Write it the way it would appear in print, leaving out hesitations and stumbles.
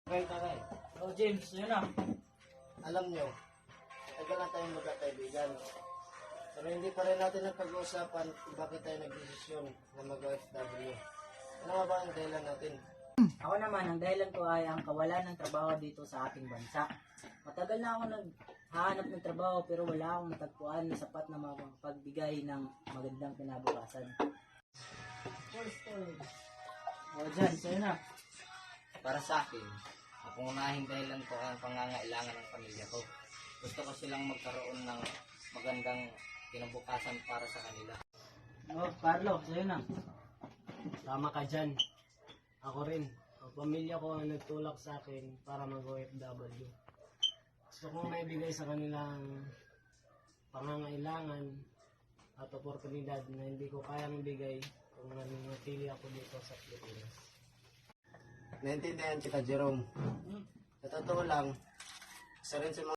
Okay, taray. Oh, James, yun na. Alam nyo, tagal na tayong magkakaibigan. Pero hindi pa rin natin napag-uusapan kung bakit tayo nagdesisyon na mag-OFW. Ano nga ba ang dahilan natin? Ako naman, ang dahilan ko ay ang kawalan ng trabaho dito sa ating bansa. Matagal na ako naghahanap ng trabaho pero wala akong natagpuan na sapat na makapagbigay ng magandang kinabukasan. O, dyan, sa'yo na. Para sa akin, ang pangunahing dahilan ko ay ang pangangailangan ng pamilya ko. Gusto ko silang magkaroon ng magandang kinabukasan para sa kanila. O, Carlo, sa'yo na. Tama ka dyan. Ako rin. Ang pamilya ko ang nagtulak sa akin para mag-OFW. Gusto kong maibigay sa kanilang pangangailangan at oportunidad na hindi ko kayang ibigay kung nanatili ako dito sa Pilipinas. Naintindihan kita, Jerome. Sa totoo lang, isa rin sa mga